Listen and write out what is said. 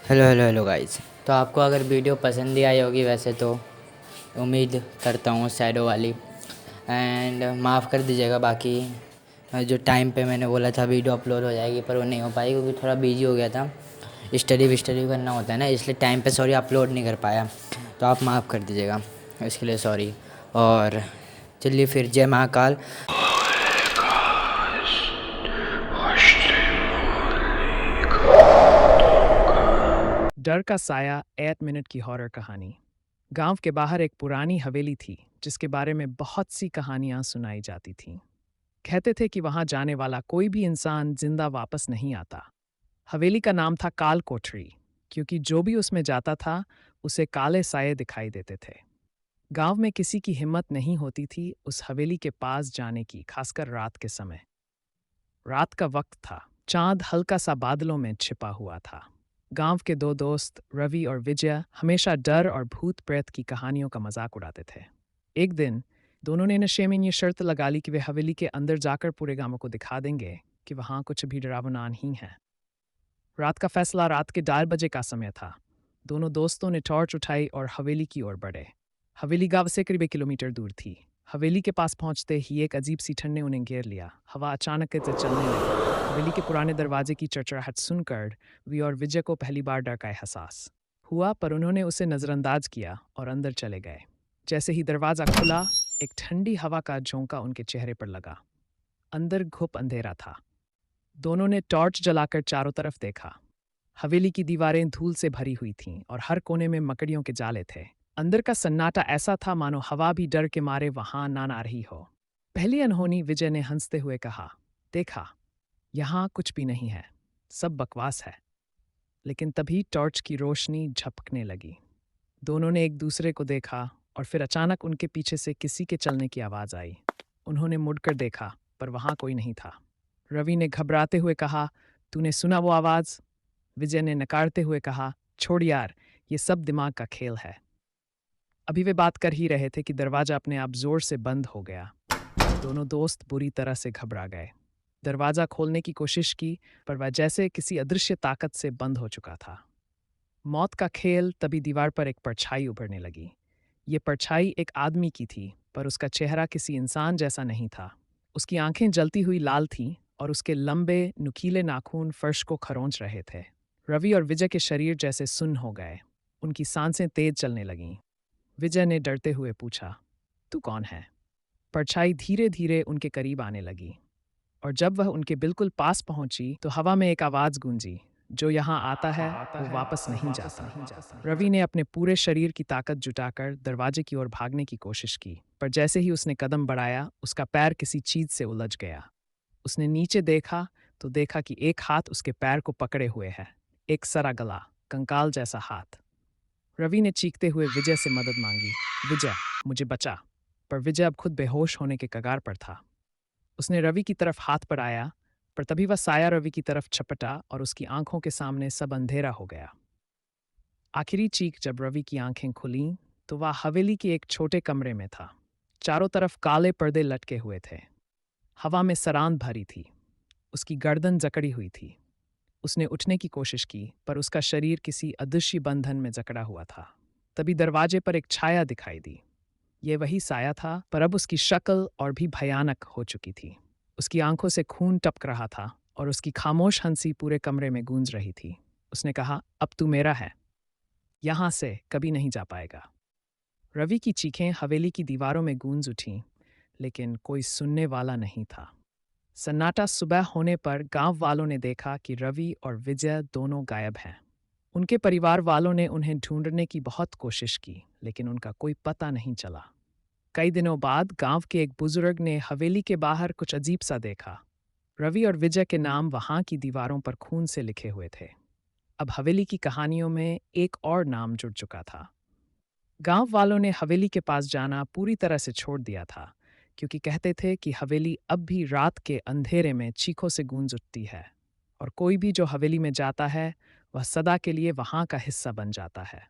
Hello hello hello guys. तो आपको अगर वीडियो पसंद ही आई होगी वैसे तो उम्मीद करता हूँ शैडो वाली। एंड माफ़ कर दीजिएगा बाकी जो टाइम पे मैंने बोला था वीडियो अपलोड हो जाएगी पर वो नहीं हो पाई क्योंकि थोड़ा बिजी हो गया था। स्टडी विस्टडी करना होता है ना, इसलिए टाइम पे सॉरी अपलोड नहीं कर पाया। तो आप माफ़ कर दीजिएगा, इसके लिए सॉरी। और चलिए फिर जय महाकाल। डर का साया 8 मिनट की हॉरर कहानी। गांव के बाहर एक पुरानी हवेली थी जिसके बारे में बहुत सी कहानियां सुनाई जाती थीं। कहते थे कि वहां जाने वाला कोई भी इंसान जिंदा वापस नहीं आता। हवेली का नाम था काल कोठरी, क्योंकि जो भी उसमें जाता था उसे काले साये दिखाई देते थे। गांव में किसी की हिम्मत नहीं होती थी उस हवेली के पास जाने की, खासकर रात के समय। रात का वक्त था, चांद हल्का सा बादलों में छिपा हुआ था। गांव के दो दोस्त रवि और विजय हमेशा डर और भूत प्रेत की कहानियों का मजाक उड़ाते थे। एक दिन दोनों ने नशे में ये शर्त लगा ली कि वे हवेली के अंदर जाकर पूरे गांव को दिखा देंगे कि वहां कुछ भी डरावना नहीं है। रात का फैसला रात के 4 बजे का समय था। दोनों दोस्तों ने टॉर्च उठाई और हवेली की ओर बढ़े। हवेली गांव से करीब 1 किलोमीटर दूर थी। हवेली के पास पहुंचते ही एक अजीब सी ठंड ने उन्हें घेर लिया। हवा अचानक से चलने लगी। हवेली के पुराने दरवाजे की चरचराहट सुनकर वी और विजय को पहली बार डर का एहसास हुआ, पर उन्होंने उसे नजरअंदाज किया और अंदर चले गए। जैसे ही दरवाजा खुला, एक ठंडी हवा का झोंका उनके चेहरे पर लगा। अंदर घुप अंधेरा था। दोनों ने टॉर्च जलाकर चारों तरफ देखा। हवेली की दीवारें धूल से भरी हुई थीं और हर कोने में मकड़ियों के जाले थे। अंदर का सन्नाटा ऐसा था मानो हवा भी डर के मारे वहां ना आ रही हो। पहली अनहोनी, विजय ने हंसते हुए कहा, देखा, यहाँ कुछ भी नहीं है, सब बकवास है। लेकिन तभी टॉर्च की रोशनी झपकने लगी। दोनों ने एक दूसरे को देखा और फिर अचानक उनके पीछे से किसी के चलने की आवाज आई। उन्होंने मुड़कर देखा, पर वहां कोई नहीं था। रवि ने घबराते हुए कहा, तूने सुना वो आवाज? विजय ने नकारते हुए कहा, छोड़ यार, ये सब दिमाग का खेल है। अभी वे बात कर ही रहे थे कि दरवाजा अपने आप जोर से बंद हो गया। दोनों दोस्त बुरी तरह से घबरा गए। दरवाजा खोलने की कोशिश की, पर वह जैसे किसी अदृश्य ताकत से बंद हो चुका था। मौत का खेल। तभी दीवार पर एक परछाई उभरने लगी। ये परछाई एक आदमी की थी, पर उसका चेहरा किसी इंसान जैसा नहीं था। उसकी आंखें जलती हुई लाल थीं और उसके लंबे नुकीले नाखून फर्श को खरोंच रहे थे। रवि और विजय के शरीर जैसे सुन्न हो गए। उनकी सांसें तेज चलने लगीं। विजय ने डरते हुए पूछा, तू कौन है? परछाई धीरे धीरे उनके करीब आने लगी, और जब वह उनके बिल्कुल पास पहुंची तो हवा में एक आवाज गूंजी, जो यहाँ आता है वो वापस नहीं जाता। रवि ने अपने पूरे शरीर की ताकत जुटाकर दरवाजे की ओर भागने की कोशिश की, पर जैसे ही उसने कदम बढ़ाया उसका पैर किसी चीज से उलझ गया। उसने नीचे देखा तो देखा कि एक हाथ उसके पैर को पकड़े हुए है, एक सरा गला, कंकाल जैसा हाथ। रवि ने चीखते हुए विजय से मदद मांगी, विजय, मुझे बचा। पर विजय अब खुद बेहोश होने के कगार पर था। उसने रवि की तरफ हाथ बढ़ाया, पर तभी वह साया रवि की तरफ झपटा और उसकी आंखों के सामने सब अंधेरा हो गया। आखिरी चीख जब रवि की आंखें खुलीं तो वह हवेली के एक छोटे कमरे में था। चारों तरफ काले पर्दे लटके हुए थे। हवा में सरांत भरी थी। उसकी गर्दन जकड़ी हुई थी। उसने उठने की कोशिश की, पर उसका शरीर किसी अदृश्य बंधन में जकड़ा हुआ था। तभी दरवाजे पर एक छाया दिखाई दी। ये वही साया था, पर अब उसकी शक्ल और भी भयानक हो चुकी थी। उसकी आंखों से खून टपक रहा था और उसकी खामोश हंसी पूरे कमरे में गूंज रही थी। उसने कहा, अब तू मेरा है, यहां से कभी नहीं जा पाएगा। रवि की चीखें हवेली की दीवारों में गूंज उठीं, लेकिन कोई सुनने वाला नहीं था। सन्नाटा सुबह होने पर गांव वालों ने देखा कि रवि और विजय दोनों गायब हैं। उनके परिवार वालों ने उन्हें ढूंढने की बहुत कोशिश की, लेकिन उनका कोई पता नहीं चला। कई दिनों बाद गांव के एक बुजुर्ग ने हवेली के बाहर कुछ अजीब सा देखा। रवि और विजय के नाम वहां की दीवारों पर खून से लिखे हुए थे। अब हवेली की कहानियों में एक और नाम जुड़ चुका था। गांव वालों ने हवेली के पास जाना पूरी तरह से छोड़ दिया था, क्योंकि कहते थे कि हवेली अब भी रात के अंधेरे में चीखों से गूंज उठती है, और कोई भी जो हवेली में जाता है वह सदा के लिए वहां का हिस्सा बन जाता है।